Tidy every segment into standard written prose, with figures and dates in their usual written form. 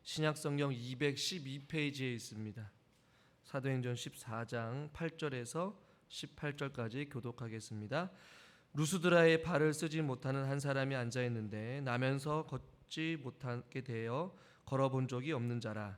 신약성경 212페이지에 있습니다. 사도행전 14장 8절에서 18절까지 교독하겠습니다. 루스드라에 발을 쓰지 못하는 한 사람이 앉아있는데 나면서 걷지 못하게 되어 걸어본 적이 없는 자라.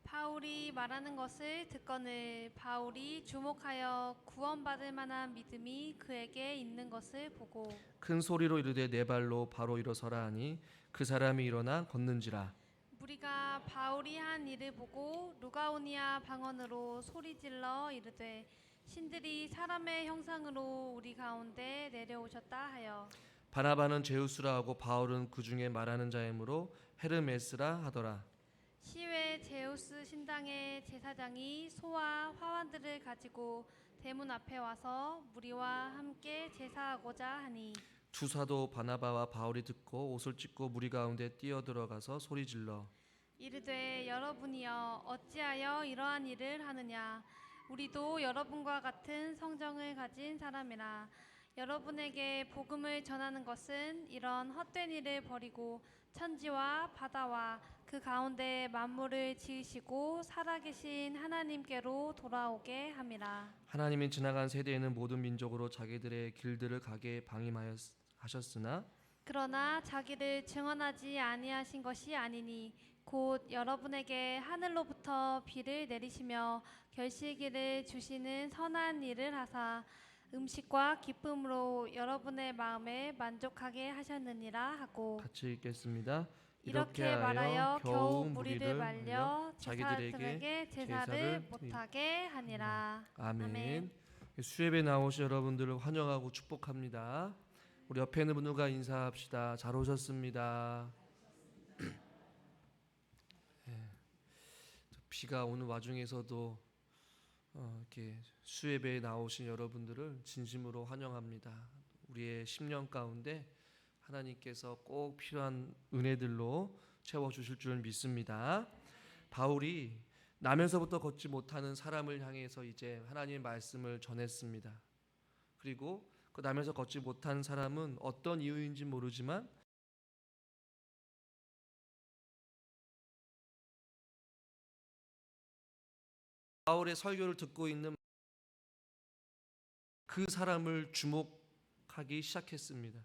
바울이 말하는 것을 듣거늘 바울이 주목하여 구원받을 만한 믿음이 그에게 있는 것을 보고 큰 소리로 이르되 네 발로 바로 일어서라 하니 그 사람이 일어나 걷는지라. 무리가 바울이 한 일을 보고 루가오니아 방언으로 소리질러 이르되 신들이 사람의 형상으로 우리 가운데 내려오셨다 하여 바나바는 제우스라 하고 바울은 그 중에 말하는 자이므로 헤르메스라 하더라. 시외 제우스 신당의 제사장이 소와 화환들을 가지고 대문 앞에 와서 무리와 함께 제사하고자 하니 두 사도 바나바와 바울이 듣고 옷을 찢고 무리 가운데 뛰어들어가서 소리질러 이르되 여러분이여 어찌하여 이러한 일을 하느냐 우리도 여러분과 같은 성정을 가진 사람이라 여러분에게 복음을 전하는 것은 이런 헛된 일을 버리고 천지와 바다와 그 가운데 만물을 지으시고 살아계신 하나님께로 돌아오게 함이라. 하나님이 지나간 세대에는 모든 민족으로 자기들의 길들을 가게 방임하셨으나 그러나 자기를 증언하지 아니하신 것이 아니니 곧 여러분에게 하늘로부터 비를 내리시며 결실기를 주시는 선한 일을 하사 음식과 기쁨으로 여러분의 마음에 만족하게 하셨느니라 하고 같이 읽겠습니다. 이렇게 말하여 겨우 무리를 말려 제사장에게 제사를 못하게 하니라. 아멘. 수협에 나오신 여러분들을 환영하고 축복합니다. 우리 옆에 있는 분들과 인사합시다. 잘 오셨습니다. 비가 오는 와중에서도 이렇게 수협에 나오신 여러분들을 진심으로 환영합니다. 우리의 10년 가운데 하나님께서 꼭 필요한 은혜들로 채워주실 줄 믿습니다. 바울이 나면서부터 걷지 못하는 사람을 향해서 이제 하나님의 말씀을 전했습니다. 그리고 그 나면서 걷지 못한 사람은 어떤 이유인지 모르지만 바울의 설교를 듣고 있는 그 사람을 주목하기 시작했습니다.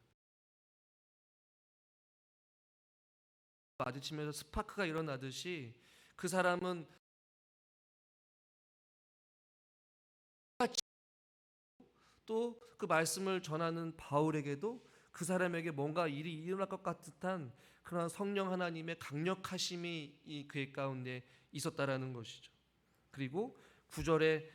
마주치면서 스파크가 일어나듯이 그 사람은 또 그 말씀을 전하는 바울에게도 그 사람에게 뭔가 일이 일어날 것 같은 그런 성령 하나님의 강력하심이 그의 가운데 있었다라는 것이죠. 그리고 9절에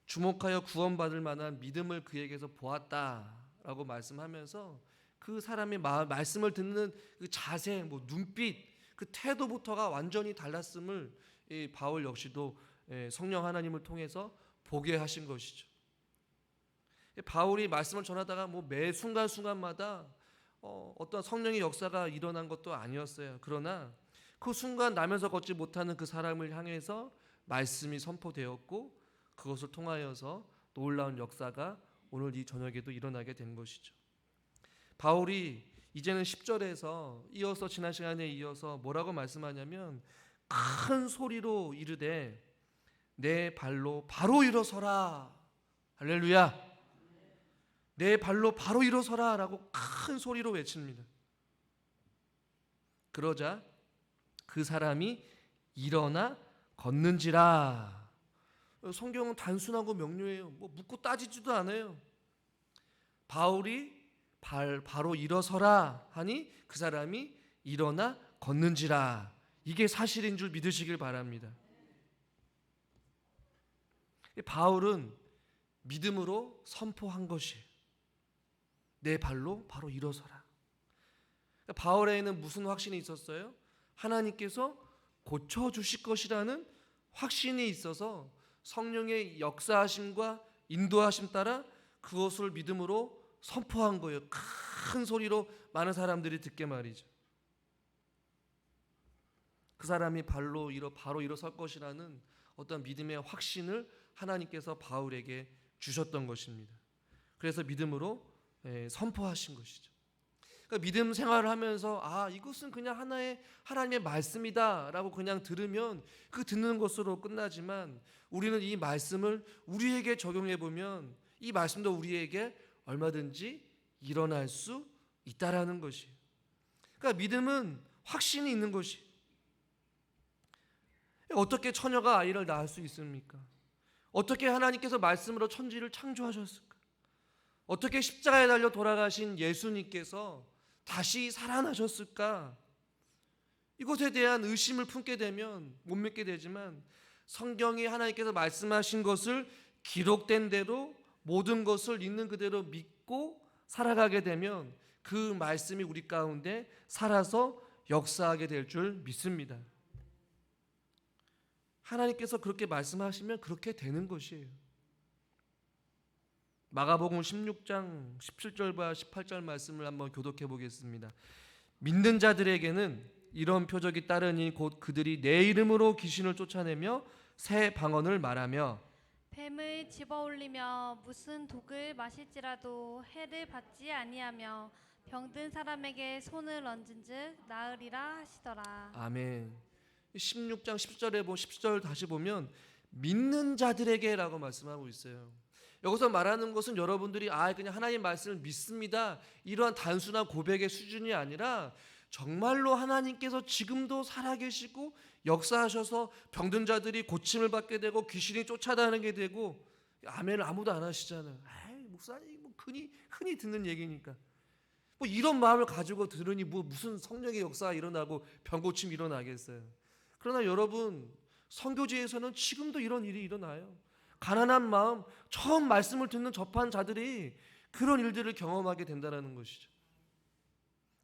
주목하여 구원받을 만한 믿음을 그에게서 보았다라고 말씀하면서 그 사람의 말씀을 듣는 그 자세, 눈빛, 그 태도부터가 완전히 달랐음을 이 바울 역시도 성령 하나님을 통해서 보게 하신 것이죠. 바울이 말씀을 전하다가 매 순간순간마다 어떤 성령의 역사가 일어난 것도 아니었어요. 그러나 그 순간 나면서 걷지 못하는 그 사람을 향해서 말씀이 선포되었고 그것을 통하여서 놀라운 역사가 오늘 이 저녁에도 일어나게 된 것이죠. 바울이 이제는 10절에서 이어서 지난 시간에 이어서 뭐라고 말씀하냐면 큰 소리로 이르되 내 발로 바로 일어서라. 할렐루야. 내 발로 바로 일어서라 라고 큰 소리로 외칩니다. 그러자 그 사람이 일어나 걷는지라. 성경은 단순하고 명료해요. 묻고 따지지도 않아요. 바울이 바로 일어서라 하니 그 사람이 일어나 걷는지라. 이게 사실인 줄 믿으시길 바랍니다. 바울은 믿음으로 선포한 것이에요. 내 발로 바로 일어서라. 바울에게는 무슨 확신이 있었어요? 하나님께서 고쳐주실 것이라는 확신이 있어서 성령의 역사하심과 인도하심 따라 그것을 믿음으로 선포한 거예요. 큰 소리로 많은 사람들이 듣게 말이죠. 그 사람이 바로 일어설 것이라는 어떤 믿음의 확신을 하나님께서 바울에게 주셨던 것입니다. 그래서 믿음으로 선포하신 것이죠. 그러니까 믿음 생활을 하면서 이것은 그냥 하나의 하나님의 말씀이다라고 그냥 들으면 그 듣는 것으로 끝나지만 우리는 이 말씀을 우리에게 적용해 보면 이 말씀도 우리에게 얼마든지 일어날 수 있다라는 것이. 그러니까 믿음은 확신이 있는 것이. 어떻게 처녀가 아이를 낳을 수 있습니까? 어떻게 하나님께서 말씀으로 천지를 창조하셨을까? 어떻게 십자가에 달려 돌아가신 예수님께서 다시 살아나셨을까? 이것에 대한 의심을 품게 되면 못 믿게 되지만 성경이 하나님께서 말씀하신 것을 기록된 대로 모든 것을 있는 그대로 믿고 살아가게 되면 그 말씀이 우리 가운데 살아서 역사하게 될 줄 믿습니다. 하나님께서 그렇게 말씀하시면 그렇게 되는 것이에요. 마가복음 16장 17절과 18절 말씀을 한번 교독해 보겠습니다. 믿는 자들에게는 이런 표적이 따르니 곧 그들이 내 이름으로 귀신을 쫓아내며 새 방언을 말하며 뱀을 집어올리며 무슨 독을 마실지라도 해를 받지 아니하며 병든 사람에게 손을 얹은즉 나으리라 하시더라. 아멘. 16장 10절에 10절 다시 보면 믿는 자들에게라고 말씀하고 있어요. 여기서 말하는 것은 여러분들이 그냥 하나님 말씀을 믿습니다, 이러한 단순한 고백의 수준이 아니라 정말로 하나님께서 지금도 살아계시고 역사하셔서 병든 자들이 고침을 받게 되고 귀신이 쫓아다니게 되고. 아멘을 아무도 안 하시잖아요. 목사님 뭐 흔히 듣는 얘기니까. 뭐 이런 마음을 가지고 들으니 무슨 성령의 역사가 일어나고 병고침이 일어나겠어요. 그러나 여러분, 선교지에서는 지금도 이런 일이 일어나요. 가난한 마음, 처음 말씀을 듣는 접한 자들이 그런 일들을 경험하게 된다는 것이죠.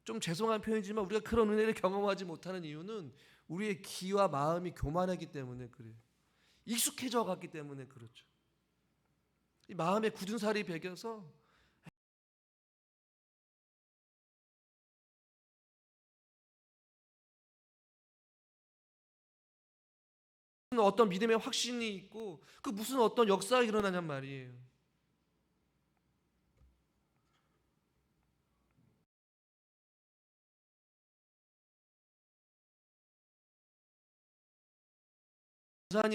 좀 죄송한 표현이지만 우리가 그런 은혜를 경험하지 못하는 이유는 우리의 기와 마음이 교만하기 때문에 그래요. 익숙해져 갔기 때문에 그렇죠. 이 마음에 굳은 살이 배겨서 어떤 믿음의 확신이 있고 그 무슨 어떤 역사가 일어나냔 말이에요.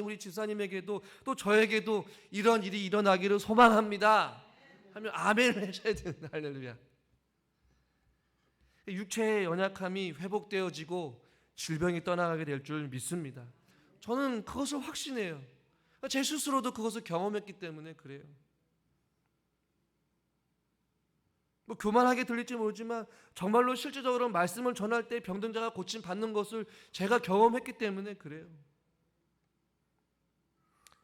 우리 집사님에게도 또 저에게도 이런 일이 일어나기를 소망합니다 하면 아멘을 하셔야 된다. 할렐루야. 육체의 연약함이 회복되어지고 질병이 떠나가게 될 줄 믿습니다. 저는 그것을 확신해요. 제 스스로도 그것을 경험했기 때문에 그래요. 뭐 교만하게 들릴지 모르지만 정말로 실제적으로 말씀을 전할 때 병든 자가 고침 받는 것을 제가 경험했기 때문에 그래요.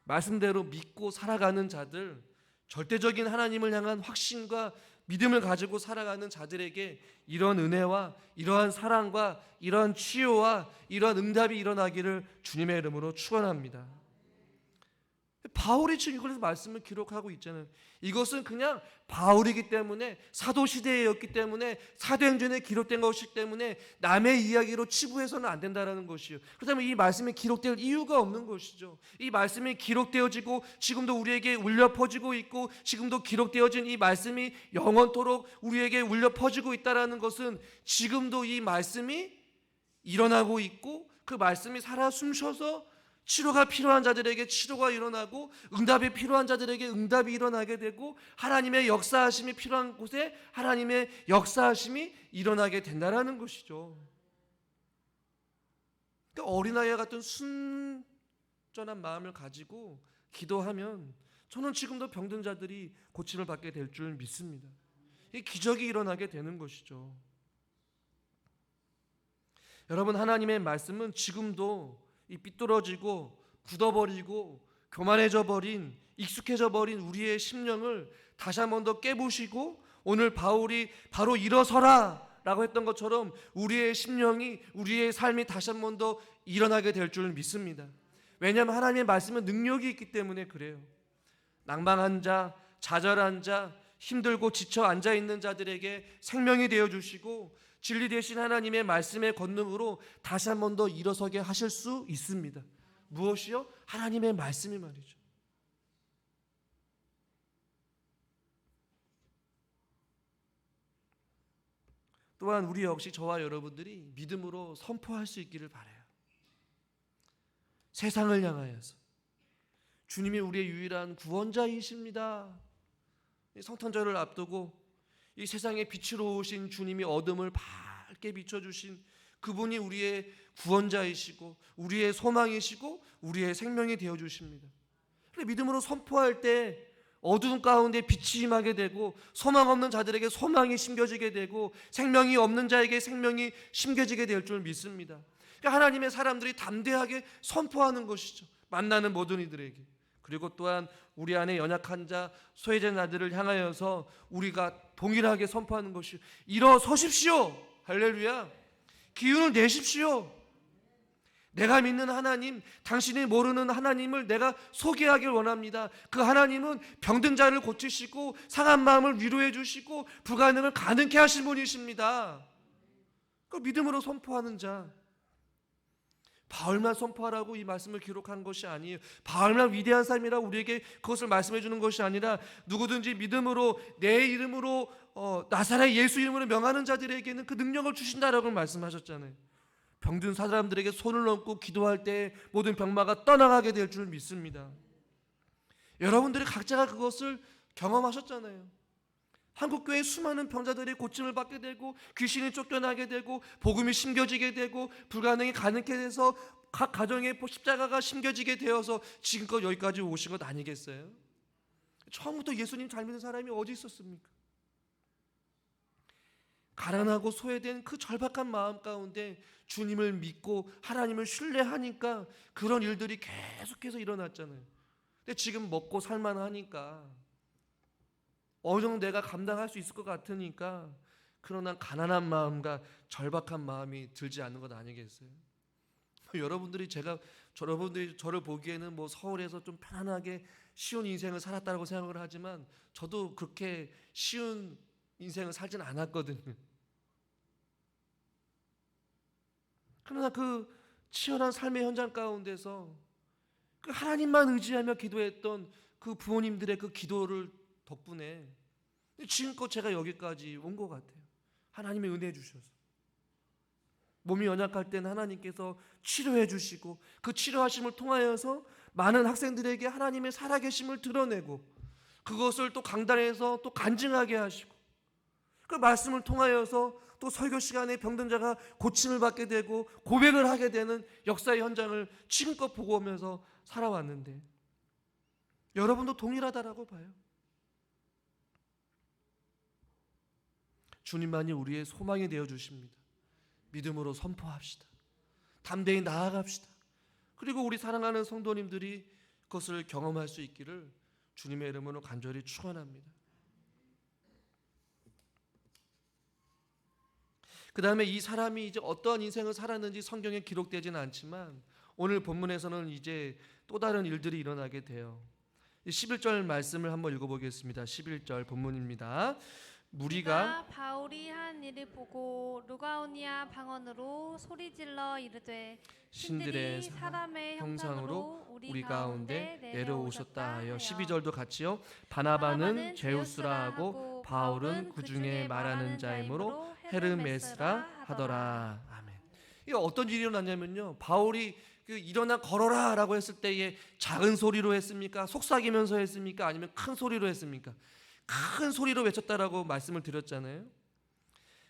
말씀대로 믿고 살아가는 자들, 절대적인 하나님을 향한 확신과 믿음을 가지고 살아가는 자들에게 이런 은혜와 이러한 사랑과 이러한 치유와 이러한 응답이 일어나기를 주님의 이름으로 축원합니다. 바울이 지금 이걸로 말씀을 기록하고 있잖아요. 이것은 그냥 바울이기 때문에 사도시대였기 때문에 사도행전에 기록된 것이기 때문에 남의 이야기로 치부해서는 안 된다는 것이요. 그렇다면 이 말씀이 기록될 이유가 없는 것이죠. 이 말씀이 기록되어지고 지금도 우리에게 울려 퍼지고 있고 지금도 기록되어진 이 말씀이 영원토록 우리에게 울려 퍼지고 있다는 것은 지금도 이 말씀이 일어나고 있고 그 말씀이 살아 숨쉬어서 치료가 필요한 자들에게 치료가 일어나고 응답이 필요한 자들에게 응답이 일어나게 되고 하나님의 역사하심이 필요한 곳에 하나님의 역사하심이 일어나게 된다는 것이죠. 그러니까 어린아이와 같은 순전한 마음을 가지고 기도하면 저는 지금도 병든 자들이 고침을 받게 될 줄 믿습니다. 이 기적이 일어나게 되는 것이죠. 여러분, 하나님의 말씀은 지금도 이 삐뚤어지고 굳어버리고 교만해져 버린 익숙해져 버린 우리의 심령을 다시 한 번 더 깨부시고 오늘 바울이 바로 일어서라 라고 했던 것처럼 우리의 심령이 우리의 삶이 다시 한 번 더 일어나게 될 줄 믿습니다. 왜냐하면 하나님의 말씀은 능력이 있기 때문에 그래요. 낭망한 자, 좌절한 자, 힘들고 지쳐 앉아있는 자들에게 생명이 되어주시고 진리 되신 하나님의 말씀의 권능으로 다시 한 번 더 일어서게 하실 수 있습니다. 무엇이요? 하나님의 말씀이 말이죠. 또한 우리 역시 저와 여러분들이 믿음으로 선포할 수 있기를 바라요. 세상을 향하여서 주님이 우리의 유일한 구원자이십니다. 성탄절을 앞두고 이 세상의 빛으로 오신 주님이 어둠을 밝게 비춰주신 그분이 우리의 구원자이시고 우리의 소망이시고 우리의 생명이 되어주십니다. 그래, 믿음으로 선포할 때 어두운 가운데 빛이 임하게 되고 소망 없는 자들에게 소망이 심겨지게 되고 생명이 없는 자에게 생명이 심겨지게 될 줄 믿습니다. 그러니까 하나님의 사람들이 담대하게 선포하는 것이죠. 만나는 모든 이들에게. 그리고 또한 우리 안에 연약한 자, 소외된 자들을 향하여서 우리가 동일하게 선포하는 것이 일어서십시오. 할렐루야. 기운을 내십시오. 내가 믿는 하나님, 당신이 모르는 하나님을 내가 소개하길 원합니다. 그 하나님은 병든 자를 고치시고 상한 마음을 위로해 주시고 불가능을 가능케 하신 분이십니다. 그 믿음으로 선포하는 자. 바울만 선포하라고 이 말씀을 기록한 것이 아니에요. 바울만 위대한 사람이라고 우리에게 그것을 말씀해 주는 것이 아니라 누구든지 믿음으로 내 이름으로 나사렛 예수 이름으로 명하는 자들에게는 그 능력을 주신다라고 말씀하셨잖아요. 병든 사람들에게 손을 얹고 기도할 때 모든 병마가 떠나가게 될 줄 믿습니다. 여러분들이 각자가 그것을 경험하셨잖아요. 한국교회 수많은 병자들이 고침을 받게 되고 귀신이 쫓겨나게 되고 복음이 심겨지게 되고 불가능이 가능케 돼서 각 가정에 십자가가 심겨지게 되어서 지금껏 여기까지 오신 것 아니겠어요? 처음부터 예수님 잘 믿는 사람이 어디 있었습니까? 가난하고 소외된 그 절박한 마음 가운데 주님을 믿고 하나님을 신뢰하니까 그런 일들이 계속해서 일어났잖아요. 근데 지금 먹고 살만하니까 어느 정도 내가 감당할 수 있을 것 같으니까 그러나 가난한 마음과 절박한 마음이 들지 않는 것 아니겠어요? 여러분들이 저를 보기에는 뭐 서울에서 좀 편안하게 쉬운 인생을 살았다고 생각을 하지만 저도 그렇게 쉬운 인생을 살진 않았거든요. 그러나 그 치열한 삶의 현장 가운데서 그 하나님만 의지하며 기도했던 그 부모님들의 그 기도를 덕분에 지금껏 제가 여기까지 온 것 같아요. 하나님의 은혜 주셔서 몸이 연약할 때는 하나님께서 치료해 주시고 그 치료하심을 통하여서 많은 학생들에게 하나님의 살아계심을 드러내고 그것을 또 강단에서 또 간증하게 하시고 그 말씀을 통하여서 또 설교 시간에 병든 자가 고침을 받게 되고 고백을 하게 되는 역사의 현장을 지금껏 보고 오면서 살아왔는데 여러분도 동일하다라고 봐요. 주님만이 우리의 소망이 되어 주십니다. 믿음으로 선포합시다. 담대히 나아갑시다. 그리고 우리 사랑하는 성도님들이 그것을 경험할 수 있기를 주님의 이름으로 간절히 축원합니다. 그 다음에 이 사람이 이제 어떠한 인생을 살았는지 성경에 기록되지는 않지만 오늘 본문에서는 이제 또 다른 일들이 일어나게 돼요. 11절 말씀을 한번 읽어보겠습니다. 11절 본문입니다. 무리가 바울이 한 일을 보고 루가오니아 방언으로 소리질러 이르되 신들의 사람의 형상으로 우리 가운데 내려오셨다 하여 12절도 같이요. 바나바는 제우스라 하고 바울은 그 중에 말하는 자이므로 헤르메스라 하더라. 아멘. 이게 어떤 일이 일어났냐면요. 바울이 일어나 걸어라 라고 했을 때에 작은 소리로 했습니까? 속삭이면서 했습니까? 아니면 큰 소리로 했습니까? 큰 소리로 외쳤다라고 말씀을 드렸잖아요.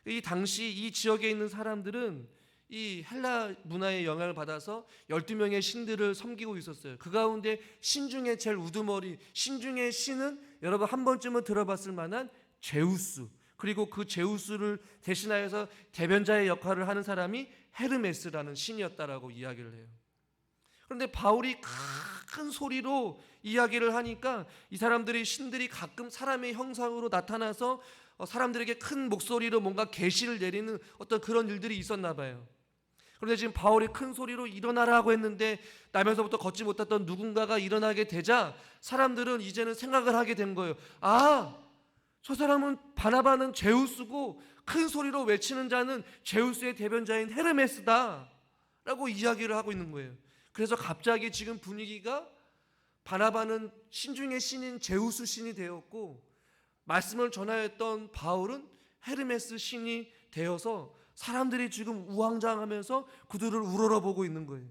이 당시 이 지역에 있는 사람들은 이 헬라 문화의 영향을 받아서 12명의 신들을 섬기고 있었어요. 그 가운데 신 중에 제일 우두머리, 신 중의 신은 여러분 한 번쯤은 들어봤을 만한 제우스, 그리고 그 제우스를 대신하여서 대변자의 역할을 하는 사람이 헤르메스라는 신이었다라고 이야기를 해요. 그런데 바울이 큰 소리로 이야기를 하니까 이 사람들이 신들이 가끔 사람의 형상으로 나타나서 사람들에게 큰 목소리로 뭔가 계시를 내리는 어떤 그런 일들이 있었나 봐요. 그런데 지금 바울이 큰 소리로 일어나라고 했는데 나면서부터 걷지 못했던 누군가가 일어나게 되자 사람들은 이제는 생각을 하게 된 거예요. 아, 저 사람은 바나바는 제우스고 큰 소리로 외치는 자는 제우스의 대변자인 헤르메스다 라고 이야기를 하고 있는 거예요. 그래서 갑자기 지금 분위기가 바나바는 신 중의 신인 제우스 신이 되었고 말씀을 전하였던 바울은 헤르메스 신이 되어서 사람들이 지금 우왕좌왕하면서 그들을 우러러보고 있는 거예요.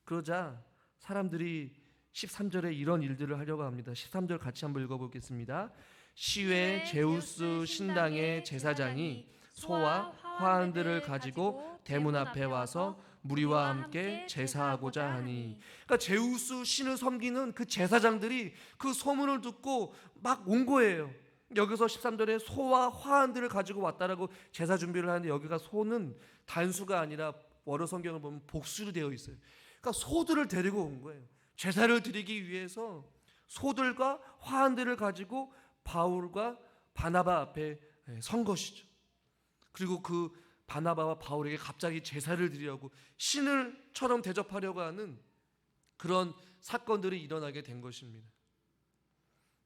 그러자 사람들이 13절에 이런 일들을 하려고 합니다. 13절 같이 한번 읽어보겠습니다. 시외 제우스 신당의 제사장이 소와 화환들을 가지고 대문 앞에 와서 무리와 함께 제사하고자 하니. 그러니까 제우스 신을 섬기는 그 제사장들이 그 소문을 듣고 막 온 거예요. 여기서 13절에 소와 화환들을 가지고 왔다라고 제사 준비를 하는데, 여기가 소는 단수가 아니라 원어 성경을 보면 복수로 되어 있어요. 그러니까 소들을 데리고 온 거예요. 제사를 드리기 위해서 소들과 화환들을 가지고 바울과 바나바 앞에 선 것이죠. 그리고 그 바나바와 바울에게 갑자기 제사를 드리려고 신을처럼 대접하려고 하는 그런 사건들이 일어나게 된 것입니다.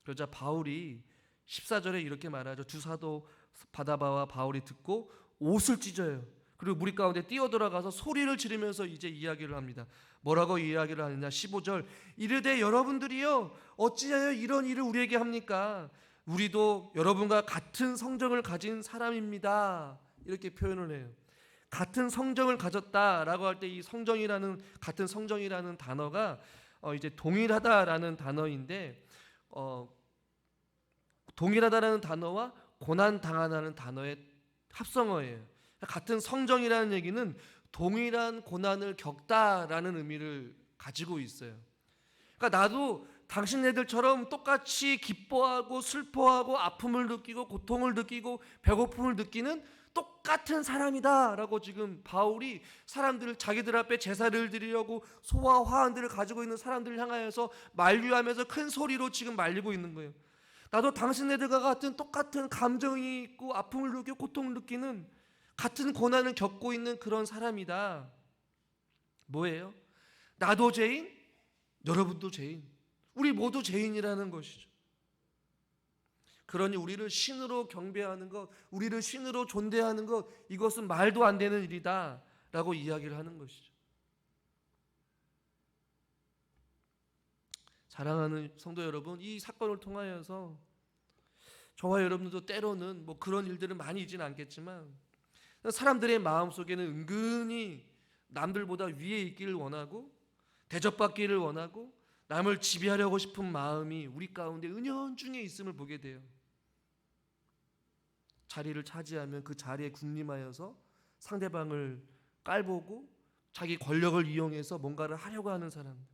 그러자 바울이 14절에 이렇게 말하죠. 두 사도 바나바와 바울이 듣고 옷을 찢어요. 그리고 무리 가운데 뛰어들어가서 소리를 지르면서 이제 이야기를 합니다. 뭐라고 이야기를 하느냐. 15절, 이르되 여러분들이요 어찌하여 이런 일을 우리에게 합니까? 우리도 여러분과 같은 성정을 가진 사람입니다. 이렇게 표현을 해요. 같은 성정을 가졌다라고 할 때 이 성정이라는, 같은 성정이라는 단어가 이제 동일하다라는 단어인데, 동일하다라는 단어와 고난 당하다는 단어의 합성어예요. 같은 성정이라는 얘기는 동일한 고난을 겪다라는 의미를 가지고 있어요. 그러니까 나도 당신네들처럼 똑같이 기뻐하고 슬퍼하고 아픔을 느끼고 고통을 느끼고 배고픔을 느끼는 똑같은 사람이다라고 지금 바울이 사람들을, 자기들 앞에 제사를 드리려고 소와 화환들을 가지고 있는 사람들을 향하여서 만류하면서 큰 소리로 지금 말리고 있는 거예요. 나도 당신네들과 같은 똑같은 감정이 있고 아픔을 느끼고 고통을 느끼는, 같은 고난을 겪고 있는 그런 사람이다. 뭐예요? 나도 죄인, 여러분도 죄인, 우리 모두 죄인이라는 것이죠. 그러니 우리를 신으로 경배하는 것, 우리를 신으로 존대하는 것, 이것은 말도 안 되는 일이다 라고 이야기를 하는 것이죠. 사랑하는 성도 여러분, 이 사건을 통하여서 저와 여러분들도 때로는 뭐 그런 일들은 많이 있지는 않겠지만 사람들의 마음속에는 은근히 남들보다 위에 있기를 원하고 대접받기를 원하고 남을 지배하려고 싶은 마음이 우리 가운데 은연중에 있음을 보게 돼요. 자리를 차지하면 그 자리에 군림하여서 상대방을 깔보고 자기 권력을 이용해서 뭔가를 하려고 하는 사람들.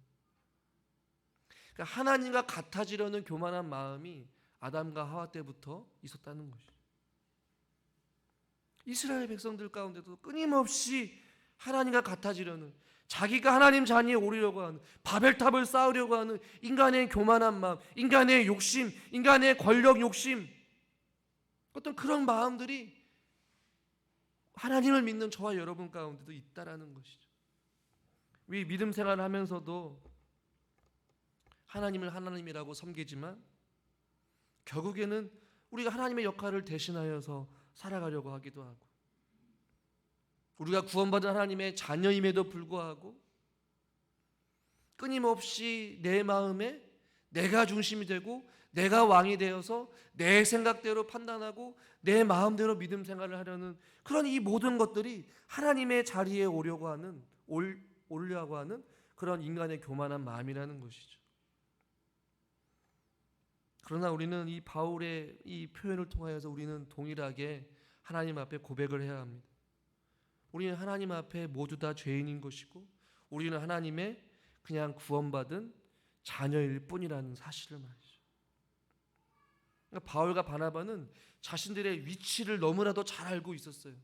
그러니까 하나님과 같아지려는 교만한 마음이 아담과 하와 때부터 있었다는 것이죠. 이스라엘 백성들 가운데도 끊임없이 하나님과 같아지려는, 자기가 하나님 자리에 오르려고 하는, 바벨탑을 쌓으려고 하는 인간의 교만한 마음, 인간의 욕심, 인간의 권력 욕심, 어떤 그런 마음들이 하나님을 믿는 저와 여러분 가운데도 있다라는 것이죠. 우리 믿음 생활을 하면서도 하나님을 하나님이라고 섬기지만 결국에는 우리가 하나님의 역할을 대신하여서 살아가려고 하기도 하고, 우리가 구원받은 하나님의 자녀임에도 불구하고 끊임없이 내 마음에 내가 중심이 되고 내가 왕이 되어서 내 생각대로 판단하고 내 마음대로 믿음 생활을 하려는 그런 이 모든 것들이 하나님의 자리에 오려고 하는, 오려고 하는 그런 인간의 교만한 마음이라는 것이죠. 그러나 우리는 이 바울의 이 표현을 통하여서 우리는 동일하게 하나님 앞에 고백을 해야 합니다. 우리는 하나님 앞에 모두 다 죄인인 것이고 우리는 하나님의 그냥 구원받은 자녀일 뿐이라는 사실을 말이죠. 그러니까 바울과 바나바는 자신들의 위치를 너무나도 잘 알고 있었어요.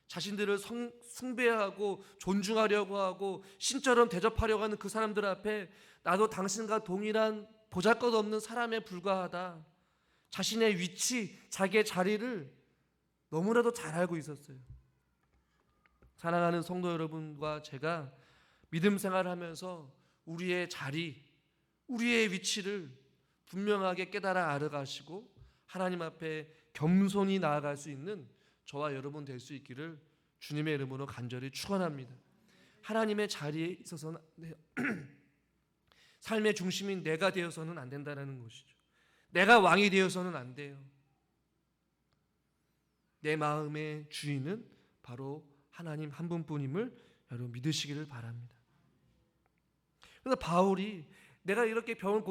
자신들을 숭배하고 존중하려고 하고 신처럼 대접하려고 하는 그 사람들 앞에 나도 당신과 동일한 보잘것없는 사람에 불과하다, 자신의 위치, 자기의 자리를 너무나도 잘 알고 있었어요. 사랑하는 성도 여러분과 제가 믿음 생활을 하면서 우리의 자리, 우리의 위치를 분명하게 깨달아 알아가시고 하나님 앞에 겸손히 나아갈 수 있는 저와 여러분 될 수 있기를 주님의 이름으로 간절히 축원합니다. 하나님의 자리에 있어서는 삶의 중심인 내가 되어서는 안 된다는 것이죠. 내가 왕이 되어서는 안 돼요. 내 마음의 주인은 바로 하나님 한 분뿐임을 여러분 믿으시기를 바랍니다. 그래서 바울이 내가 이렇게 병을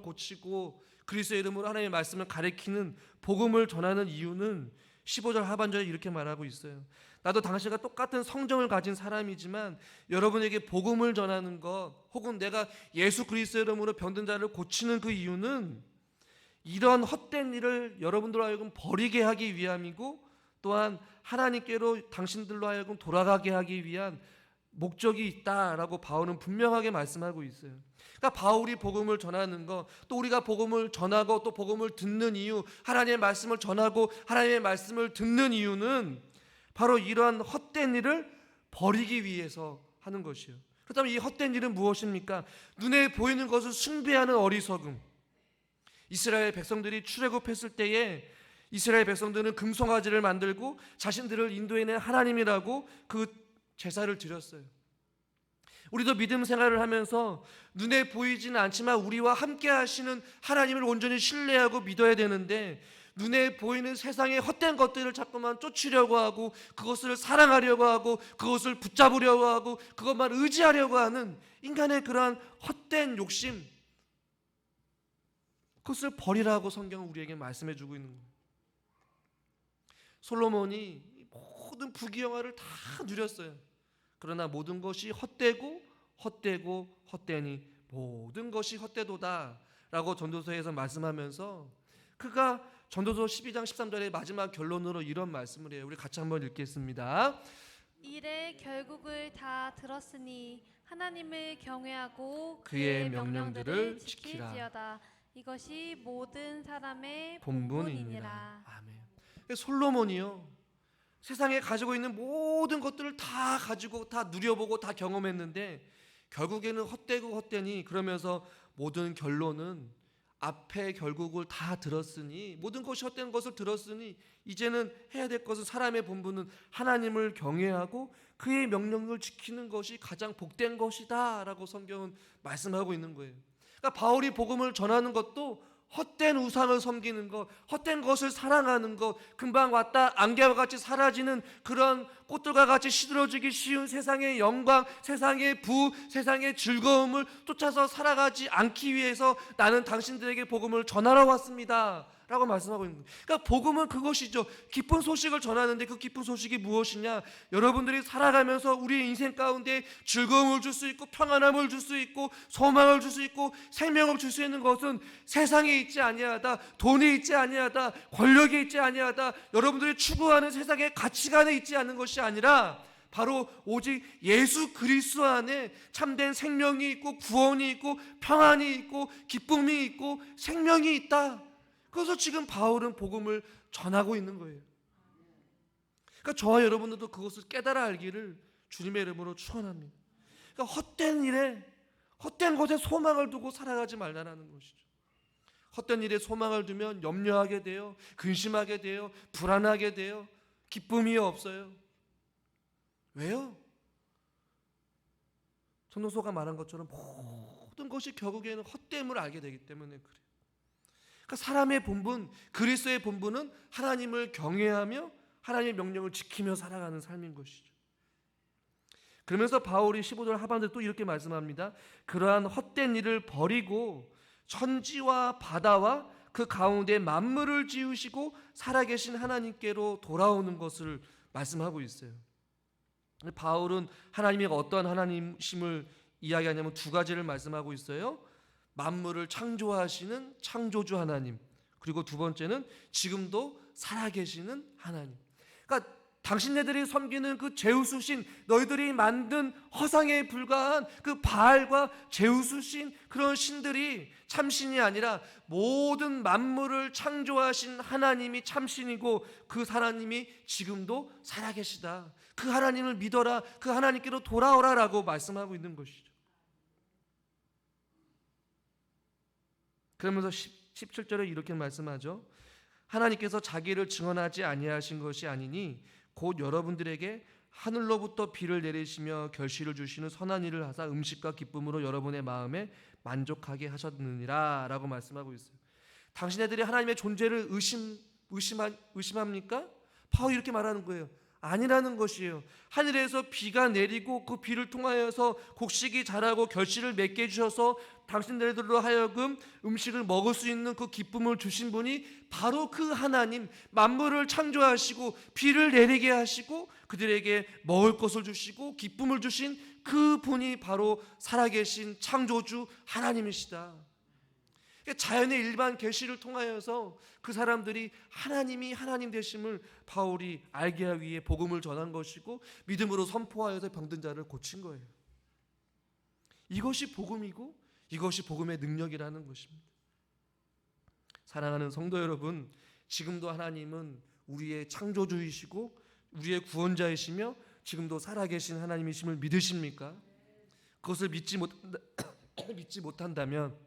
고치고 그리스도의 이름으로 하나님의 말씀을 가리키는 복음을 전하는 이유는 15절 하반절에 이렇게 말하고 있어요. 나도 당신과 똑같은 성정을 가진 사람이지만 여러분에게 복음을 전하는 것, 혹은 내가 예수 그리스도의 이름으로 병든 자를 고치는 그 이유는 이런 헛된 일을 여러분들로 하여금 버리게 하기 위함이고, 또한 하나님께로 당신들로 하여금 돌아가게 하기 위한 목적이 있다라고 바울은 분명하게 말씀하고 있어요. 그러니까 바울이 복음을 전하는 것, 또 우리가 복음을 전하고 또 복음을 듣는 이유, 하나님의 말씀을 전하고 하나님의 말씀을 듣는 이유는 바로 이러한 헛된 일을 버리기 위해서 하는 것이에요. 그렇다면 이 헛된 일은 무엇입니까? 눈에 보이는 것을 숭배하는 어리석음. 이스라엘 백성들이 출애굽했을 때에 이스라엘 백성들은 금송아지를 만들고 자신들을 인도해낸 하나님이라고 그 제사를 드렸어요. 우리도 믿음 생활을 하면서 눈에 보이지는 않지만 우리와 함께 하시는 하나님을 온전히 신뢰하고 믿어야 되는데, 눈에 보이는 세상의 헛된 것들을 자꾸만 쫓으려고 하고 그것을 사랑하려고 하고 그것을 붙잡으려고 하고 그것만 의지하려고 하는 인간의 그러한 헛된 욕심, 그것을 버리라고 성경은 우리에게 말씀해 주고 있는 거예요. 솔로몬이 모든 부귀영화를 다 누렸어요. 그러나 모든 것이 헛되고 헛되니 모든 것이 헛되도다 라고 전도서에서 말씀하면서 그가 전도서 12장 13절의 마지막 결론으로 이런 말씀을 해요. 우리 같이 한번 읽겠습니다. 일의 결국을 다 들었으니 하나님을 경외하고 그의 명령들을 지키라. 지키지어다. 이것이 모든 사람의 본분이니라. 아멘. 솔로몬이요, 세상에 가지고 있는 모든 것들을 다 가지고 다 누려보고 다 경험했는데 결국에는 헛되니, 그러면서 모든 결론은 앞에 결국을 다 들었으니, 모든 것이 헛된 것을 들었으니 이제는 해야 될 것은, 사람의 본분은 하나님을 경외하고 그의 명령을 지키는 것이 가장 복된 것이다 라고 성경은 말씀하고 있는 거예요. 그러니까 바울이 복음을 전하는 것도 헛된 우상을 섬기는 것, 헛된 것을 사랑하는 것, 금방 왔다 안개와 같이 사라지는 그런 꽃들과 같이 시들어지기 쉬운 세상의 영광, 세상의 부, 세상의 즐거움을 쫓아서 살아가지 않기 위해서 나는 당신들에게 복음을 전하러 왔습니다 라고 말씀하고 있는 거예요. 그러니까 복음은 그것이죠. 기쁜 소식을 전하는데 그 기쁜 소식이 무엇이냐? 여러분들이 살아가면서 우리의 인생 가운데 즐거움을 줄 수 있고 평안함을 줄 수 있고 소망을 줄 수 있고 생명을 줄 수 있는 것은 세상에 있지 아니하다, 돈에 있지 아니하다, 권력에 있지 아니하다, 여러분들이 추구하는 세상의 가치관에 있지 않는 것이 아니라 바로 오직 예수 그리스도 안에 참된 생명이 있고 구원이 있고 평안이 있고 기쁨이 있고 생명이 있다. 그래서 지금 바울은 복음을 전하고 있는 거예요. 그러니까 저와 여러분들도 그것을 깨달아 알기를 주님의 이름으로 축원합니다. 그러니까 헛된 일에, 헛된 것에 소망을 두고 살아가지 말라는 것이죠. 헛된 일에 소망을 두면 염려하게 돼요, 근심하게 돼요, 불안하게 돼요, 기쁨이 없어요. 왜요? 전도서가 말한 것처럼 모든 것이 결국에는 헛됨을 알게 되기 때문에 그래요. 그러니까 사람의 본분, 그리스도의 본분은 하나님을 경외하며 하나님의 명령을 지키며 살아가는 삶인 것이죠. 그러면서 바울이 15절 하반절에 또 이렇게 말씀합니다. 그러한 헛된 일을 버리고 천지와 바다와 그 가운데 만물을 지으시고 살아계신 하나님께로 돌아오는 것을 말씀하고 있어요. 바울은 하나님이 어떠한 하나님심을 이야기하냐면 두 가지를 말씀하고 있어요. 만물을 창조하시는 창조주 하나님, 그리고 두 번째는 지금도 살아계시는 하나님. 그러니까 당신네들이 섬기는 그 제우스 신, 너희들이 만든 허상에 불과한 그 바알과 제우스 신, 그런 신들이 참신이 아니라 모든 만물을 창조하신 하나님이 참신이고 그 하나님이 지금도 살아계시다. 그 하나님을 믿어라, 그 하나님께로 돌아오라 라고 말씀하고 있는 것이죠. 그러면서 17절에 이렇게 말씀하죠. 하나님께서 자기를 증언하지 아니하신 것이 아니니 곧 여러분들에게 하늘로부터 비를 내리시며 결실을 주시는 선한 일을 하사 음식과 기쁨으로 여러분의 마음에 만족하게 하셨느니라 라고 말씀하고 있어요. 당신네들이 하나님의 존재를 의심합니까? 바울이 이렇게 말하는 거예요. 아니라는 것이에요. 하늘에서 비가 내리고 그 비를 통하여서 곡식이 자라고 결실을 맺게 해주셔서 당신들로 하여금 음식을 먹을 수 있는 그 기쁨을 주신 분이 바로 그 하나님, 만물을 창조하시고 비를 내리게 하시고 그들에게 먹을 것을 주시고 기쁨을 주신 그 분이 바로 살아계신 창조주 하나님이시다. 자연의 일반 계시를 통하여서 그 사람들이 하나님이 하나님 되심을 바울이 알게 하기 위해 복음을 전한 것이고 믿음으로 선포하여서 병든 자를 고친 거예요. 이것이 복음이고 이것이 복음의 능력이라는 것입니다. 사랑하는 성도 여러분, 지금도 하나님은 우리의 창조주이시고 우리의 구원자이시며 지금도 살아계신 하나님이심을 믿으십니까? 그것을 믿지 못한다면,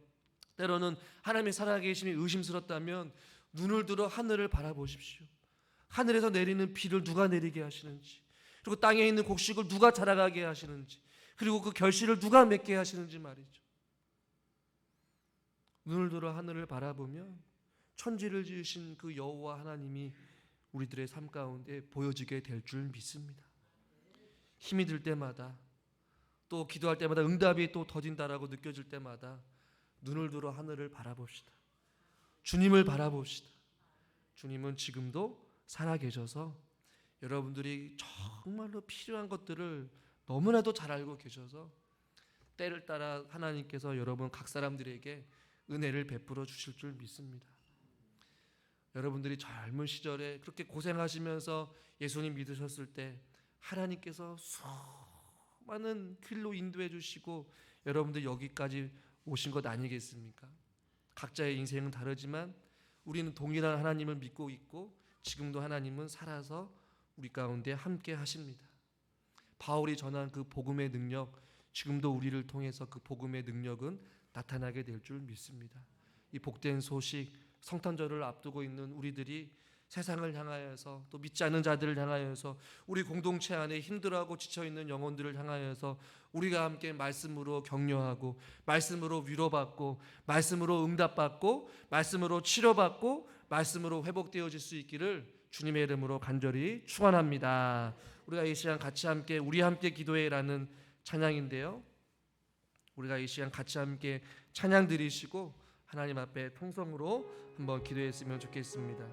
때로는 하나님의 살아계심이 의심스럽다면 눈을 들어 하늘을 바라보십시오. 하늘에서 내리는 비를 누가 내리게 하시는지, 그리고 땅에 있는 곡식을 누가 자라가게 하시는지, 그리고 그 결실을 누가 맺게 하시는지 말이죠. 눈을 들어 하늘을 바라보면 천지를 지으신 그 여호와 하나님이 우리들의 삶 가운데 보여지게 될 줄 믿습니다. 힘이 들 때마다, 또 기도할 때마다 응답이 또 더딘다라고 느껴질 때마다 눈을 들어 하늘을 바라봅시다. 주님을 바라봅시다. 주님은 지금도 살아계셔서 여러분들이 정말로 필요한 것들을 너무나도 잘 알고 계셔서 때를 따라 하나님께서 여러분 각 사람들에게 은혜를 베풀어 주실 줄 믿습니다. 여러분들이 젊은 시절에 그렇게 고생하시면서 예수님 믿으셨을 때 하나님께서 수많은 길로 인도해 주시고 여러분들 여기까지 오신 것 아니겠습니까? 각자의 인생은 다르지만 우리는 동일한 하나님을 믿고 있고 지금도 하나님은 살아서 우리 가운데 함께 하십니다. 바울이 전한 그 복음의 능력, 지금도 우리를 통해서 그 복음의 능력은 나타나게 될 줄 믿습니다. 이 복된 소식, 성탄절을 앞두고 있는 우리들이 세상을 향하여서 또 믿지 않는 자들을 향하여서 우리 공동체 안에 힘들어하고 지쳐있는 영혼들을 향하여서 우리가 함께 말씀으로 격려하고 말씀으로 위로받고 말씀으로 응답받고 말씀으로 치료받고 말씀으로 회복되어질 수 있기를 주님의 이름으로 간절히 축원합니다. 우리가 이 시간 같이 함께 우리 함께 기도해라는 찬양인데요, 우리가 이 시간 같이 함께 찬양 드리시고 하나님 앞에 통성으로 한번 기도했으면 좋겠습니다.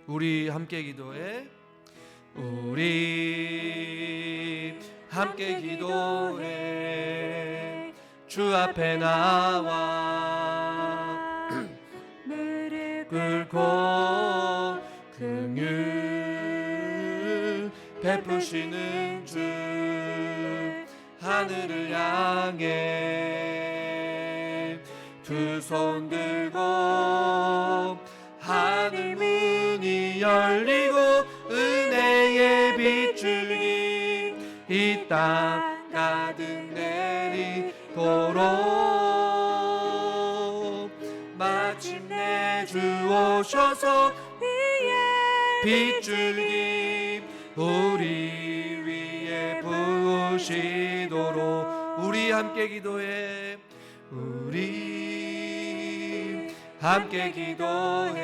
우리 함께 기도해, 우리 함께 기도해, 주 앞에 나와 무릎 꿇고 긍휼 베푸시는 주 하늘을 향해 두 손 들고 하늘 문이 열리고 은혜의 빗줄기 이 땅 가득 내리도록 마침내 주 오셔서 빗줄기 우리 위에 부으시도록 우리 함께 기도해, 우리 함께 기도해,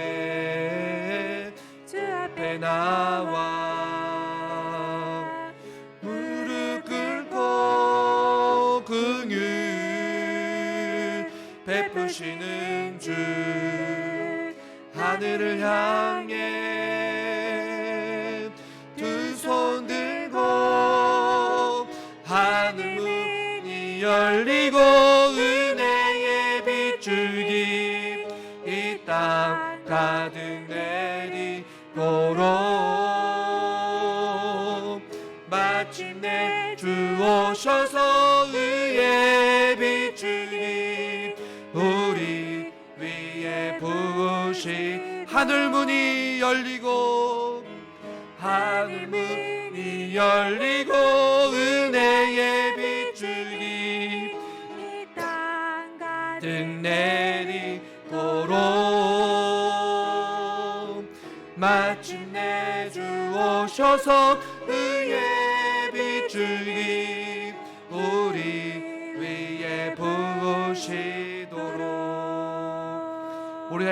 주 앞에 나와 무릎 꿇고 긍휼 베푸시는 주 하늘을 향해 두 손 들고 하늘 문이 열리고 은혜의 빗줄기 이 땅 가득 내리도록 마침내 주 오셔서 의의 빗줄기 우리 위에 부으시 하늘 문이 열리고 하늘 문이 열리고 은혜의 빗줄기 이 땅 가득 내리도록 마침내 주 오셔서 의의 빗줄기 우리 위에 우리